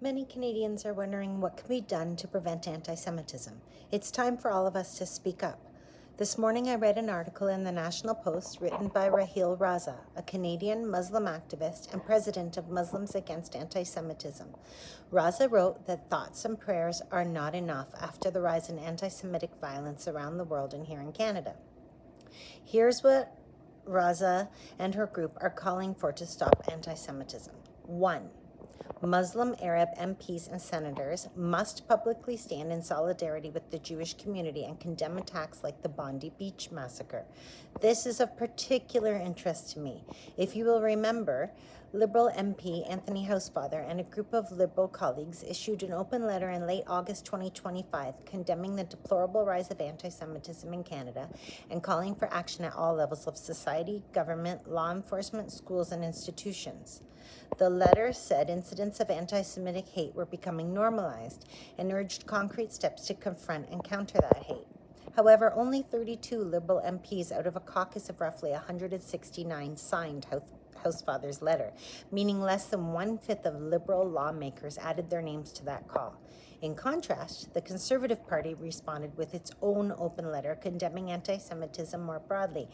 Many Canadians are wondering what can be done to prevent anti-Semitism. It's time for all of us to speak up. This morning I read an article in the National Post written by Raheel Raza, a Canadian Muslim activist and president of Muslims Against Anti-Semitism. Raza wrote that thoughts and prayers are not enough after the rise in anti-Semitic violence around the world and here in Canada. Here's what Raza and her group are calling for to stop anti-Semitism. 1. Muslim Arab MPs and senators must publicly stand in solidarity with the Jewish community and condemn attacks like the Bondi Beach massacre. This is of particular interest to me. If you will remember, Liberal MP Anthony Housefather and a group of Liberal colleagues issued an open letter in late August 2025 condemning the deplorable rise of anti-Semitism in Canada and calling for action at all levels of society, government, law enforcement, schools, and institutions. The letter said incidents of anti-Semitic hate were becoming normalized and urged concrete steps to confront and counter that hate. However, only 32 Liberal MPs out of a caucus of roughly 169 signed Housefather's letter, meaning less than 1/5 of Liberal lawmakers added their names to that call. In contrast, the Conservative Party responded with its own open letter condemning anti-Semitism more broadly.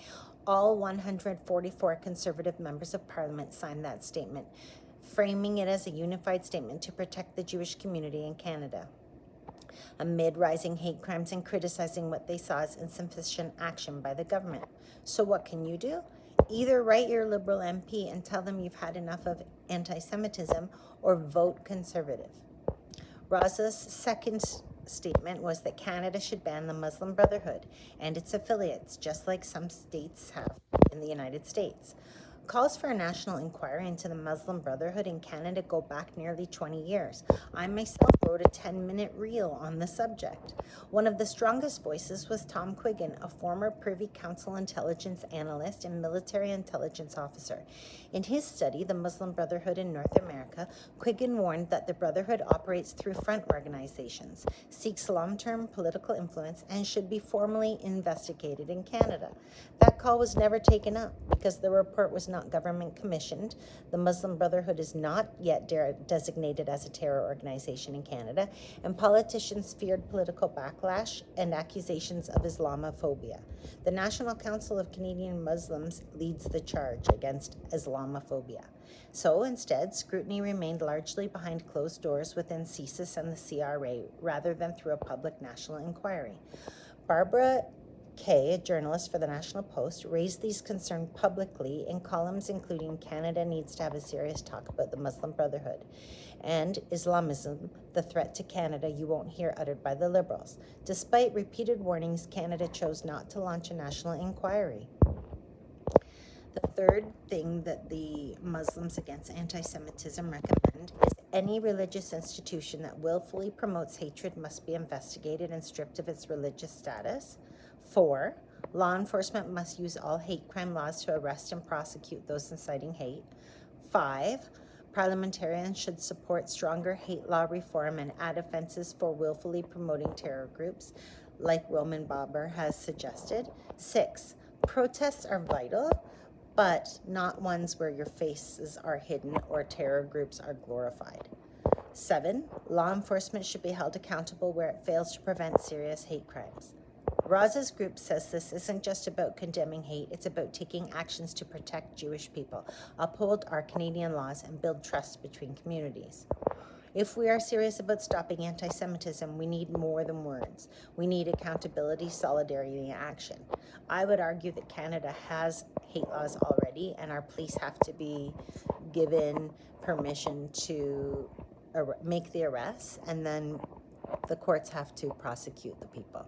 All 144 Conservative members of Parliament signed that statement, framing it as a unified statement to protect the Jewish community in Canada amid rising hate crimes and criticizing what they saw as insufficient action by the government. So what can you do? Either write your Liberal MP and tell them you've had enough of anti-Semitism or vote Conservative. Raza's second statement was that Canada should ban the Muslim Brotherhood and its affiliates, just like some states have in the United States. Calls for a national inquiry into the Muslim Brotherhood in Canada go back nearly 20 years. I myself wrote a 10-minute reel on the subject. One of the strongest voices was Tom Quiggin, a former Privy Council intelligence analyst and military intelligence officer. In his study, The Muslim Brotherhood in North America, Quiggin warned that the Brotherhood operates through front organizations, seeks long-term political influence, and should be formally investigated in Canada. That call was never taken up because the report was not government commissioned. The Muslim Brotherhood is not yet designated as a terror organization in Canada, and politicians feared political backlash and accusations of Islamophobia. The National Council of Canadian Muslims leads the charge against Islamophobia. So instead, scrutiny remained largely behind closed doors within CSIS and the CRA rather than through a public national inquiry. Barbara Kay, a journalist for the National Post, raised these concerns publicly in columns including Canada Needs to Have a Serious Talk About the Muslim Brotherhood and Islamism, the Threat to Canada You Won't Hear Uttered by the Liberals. Despite repeated warnings, Canada chose not to launch a national inquiry. The third thing that the Muslims Against Anti-Semitism recommend is any religious institution that willfully promotes hatred must be investigated and stripped of its religious status. 4, law enforcement must use all hate crime laws to arrest and prosecute those inciting hate. 5, parliamentarians should support stronger hate law reform and add offenses for willfully promoting terror groups, like Roman Baber has suggested. 6, protests are vital, but not ones where your faces are hidden or terror groups are glorified. 7, law enforcement should be held accountable where it fails to prevent serious hate crimes. Raza's group says this isn't just about condemning hate, it's about taking actions to protect Jewish people, uphold our Canadian laws, and build trust between communities. If we are serious about stopping anti-Semitism, we need more than words. We need accountability, solidarity, and action. I would argue that Canada has hate laws already, and our police have to be given permission to make the arrests, and then the courts have to prosecute the people.